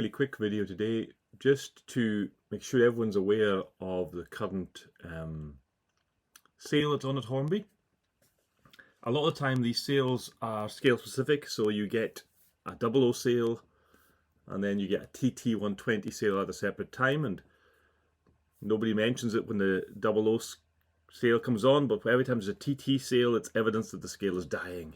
fairly quick video today just to make sure everyone's aware of the current sale that's on at Hornby. A lot of the time these sales are scale specific, so you get a 00 sale and then you get a TT120 sale at a separate time, and nobody mentions it when the 00 sale comes on, but every time there's a TT sale it's evidence that the scale is dying.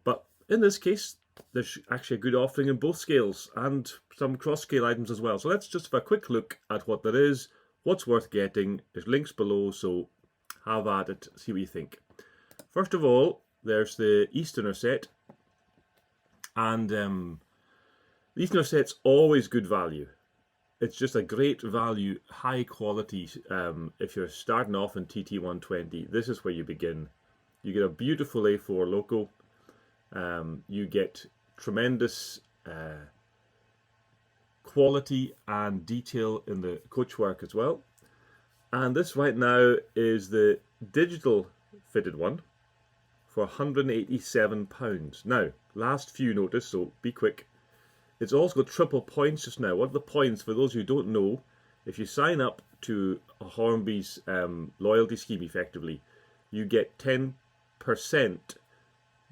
But in this case there's actually a good offering in both scales and some cross-scale items as well. So let's just have a quick look at what there is, what's worth getting. There's links below, so have at it, see what you think. First of all, there's the Easterner set, and the Easterner set's always good value. It's just a great value, high quality. If you're starting off in TT120, this is where you begin. You get a beautiful A4 logo. You get tremendous quality and detail in the coachwork as well. And this right now is the digital fitted one for £187. Now, last few notice, so be quick. It's also got triple points just now. What are the points? For those who don't know, if you sign up to Hornby's loyalty scheme effectively, you get 10%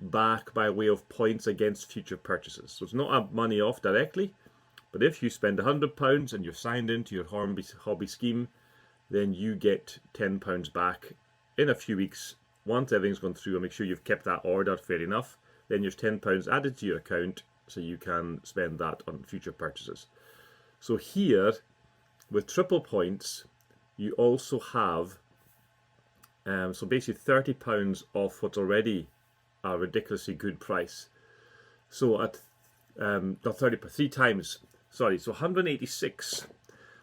back by way of points against future purchases. So it's not a money off directly, but if you spend £100 and you're signed into your Hornby hobby scheme, then you get £10 back in a few weeks. Once everything's gone through and make sure you've kept that order fair enough, then there's £10 added to your account so you can spend that on future purchases. So here, with triple points, you also have so basically £30 off what's already a ridiculously good price. So at not 30, but 3 times, sorry, so 186.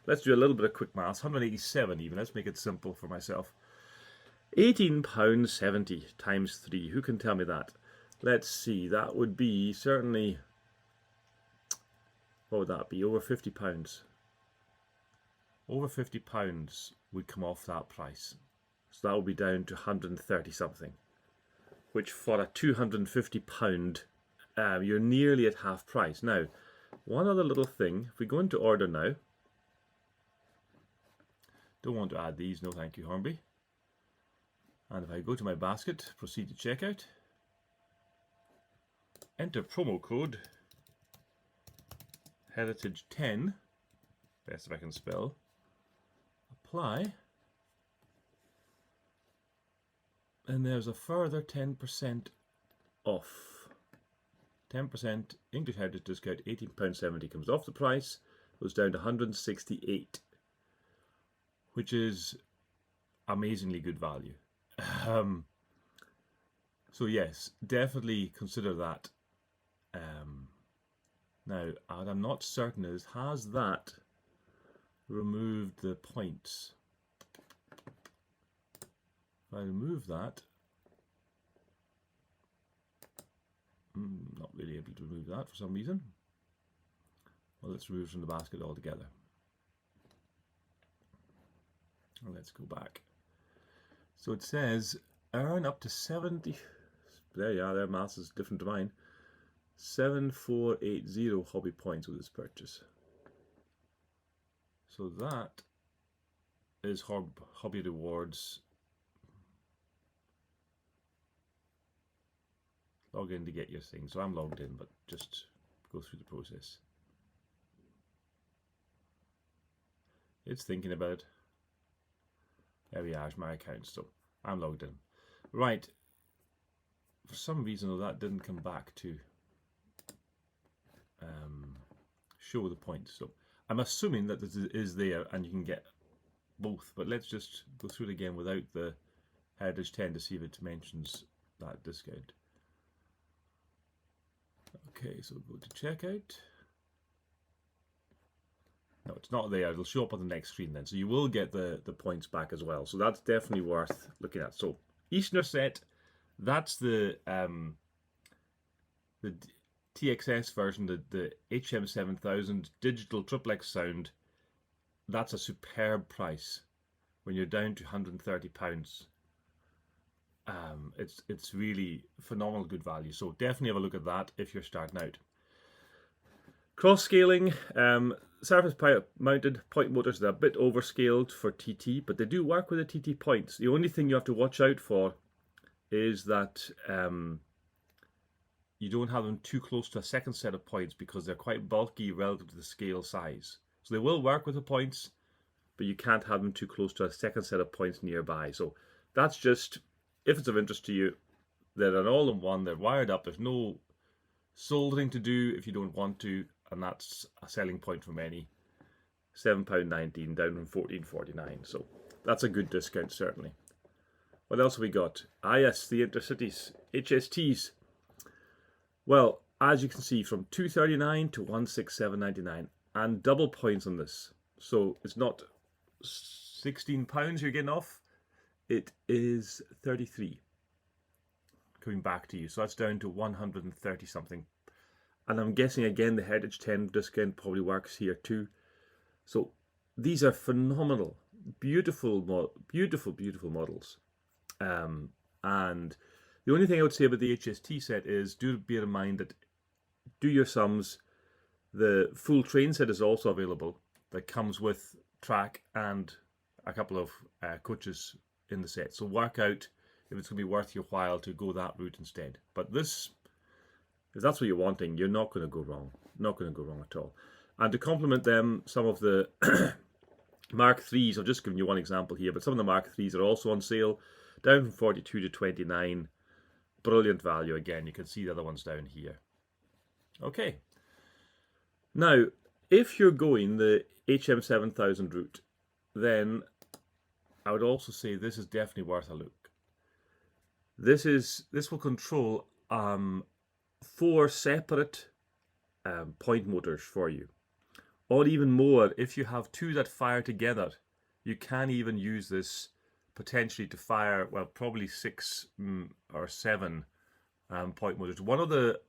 Let's do a little bit of quick maths. 187 even, let's make it simple for myself. £18.70 times 3, who can tell me that? Let's see, that would be certainly, what would that be, over £50. Over £50 would come off that price. So that would be down to 130 something. Which for a £250, you're nearly at half price. Now, one other little thing, if we go into order now, don't want to add these, no thank you Hornby. And if I go to my basket, proceed to checkout, enter promo code Heritage10, best if I can spell, apply, and there's a further 10% off. 10% English Heritage discount, £18.70 comes off the price, goes down to 168, which is amazingly good value. So yes, definitely consider that. Now, what I'm not certain is, has that removed the points? If I remove that, not really able to remove that for some reason. Well, let's remove it from the basket altogether. Let's go back. So it says earn up to 70. There you are. Their maths is different to mine. 7480 hobby points with this purchase. So that is hobby rewards. Log in to get your thing. So I'm logged in, but just go through the process. It's thinking about it. There we are, my account, so I'm logged in. Right, for some reason though, that didn't come back to show the points. So I'm assuming that this is there and you can get both, but let's just go through it again without the Heritage 10 to see if it mentions that discount. Okay, so we'll go to checkout. No, it's not there. It'll show up on the next screen then. So you will get the points back as well. So that's definitely worth looking at. So Easterner set, that's the TXS version, the HM7000 digital triplex sound. That's a superb price when you're down to £130. It's really phenomenal good value. So definitely have a look at that if you're starting out. Cross scaling, surface mounted point motors, they're a bit overscaled for TT, but they do work with the TT points. The only thing you have to watch out for is that you don't have them too close to a second set of points because they're quite bulky relative to the scale size. So they will work with the points, but you can't have them too close to a second set of points nearby. So that's just, if it's of interest to you, they're an all-in-one, they're wired up, there's no soldering to do if you don't want to, and that's a selling point for many. £7.19 down from £14.49, so that's a good discount certainly. What else have we got? Ah yes, the Intercities, HSTs. Well, as you can see, from £2.39 to £167.99, and double points on this. So it's not £16 you're getting off, it is 33 coming back to you. So that's down to 130 something. And I'm guessing again the Heritage 10 discount probably works here too. So these are phenomenal, beautiful models. And the only thing I would say about the HST set is do bear in mind that do your sums. The full train set is also available that comes with track and a couple of coaches in the set. So work out if it's going to be worth your while to go that route instead. But this, if that's what you're wanting, you're not going to go wrong. Not going to go wrong at all. And to complement them, some of the Mark 3s, I've just given you one example here, but some of the Mark 3s are also on sale, down from 42 to 29. Brilliant value again. You can see the other ones down here. Okay. Now, if you're going the HM7000 route, then I would also say this is definitely worth a look. This will control 4 separate point motors for you, or even more if you have 2 that fire together. You can even use this potentially to fire, well, probably 6 or 7 point motors. One of the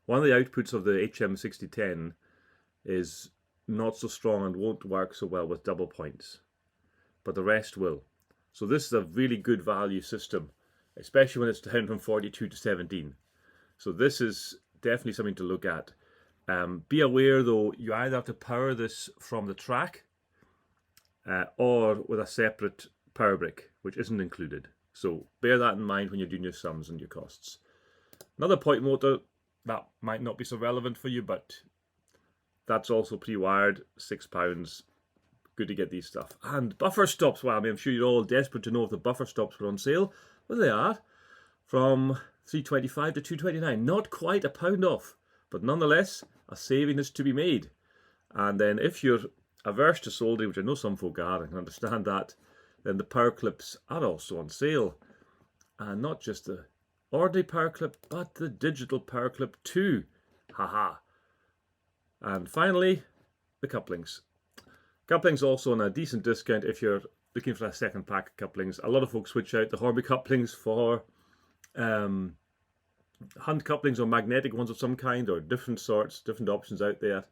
outputs of the HM6010 is not so strong and won't work so well with double points, but the rest will. So this is a really good value system, especially when it's down from 42 to 17. So this is definitely something to look at. Be aware though, you either have to power this from the track or with a separate power brick, which isn't included. So bear that in mind when you're doing your sums and your costs. Another point motor that might not be so relevant for you, but that's also pre-wired, £6. Good to get these stuff. And buffer stops, well, I mean, I'm sure you're all desperate to know if the buffer stops were on sale. Well, they are, from £3.25 to £2.29. Not quite a pound off, but nonetheless, a saving is to be made. And then if you're averse to soldering, which I know some folk are, I can understand that, then the power clips are also on sale. And not just the ordinary power clip, but the digital power clip too. Haha. And finally, the couplings. Couplings also on a decent discount if you're looking for a second pack of couplings. A lot of folks switch out the Hornby couplings for Hunt couplings or magnetic ones of some kind, or different sorts, different options out there.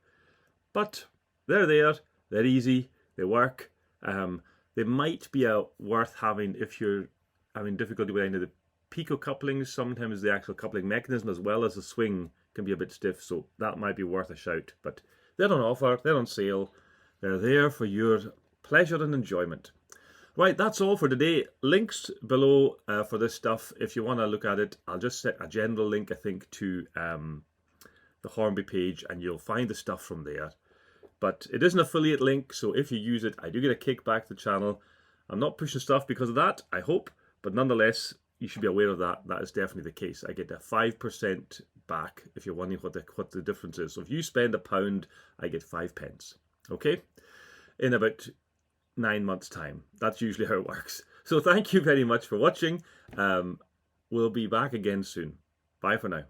But they're there, they're easy, they work. They might be worth having if you're having difficulty with any of the Pico couplings. Sometimes the actual coupling mechanism as well as the swing can be a bit stiff, so that might be worth a shout. But they're on offer, they're on sale, they're there for your pleasure and enjoyment. Right, that's all for today. Links below for this stuff if you want to look at it. I'll just set a general link, I think, to the Hornby page, and you'll find the stuff from there. But it is an affiliate link, so if you use it, I do get a kickback to the channel. I'm not pushing stuff because of that, I hope, but nonetheless, you should be aware of that. That is definitely the case. I get a 5% back if you're wondering what the difference is. So if you spend £1, I get 5 pence. Okay? In about 9 months' time. That's usually how it works. So thank you very much for watching. We'll be back again soon. Bye for now.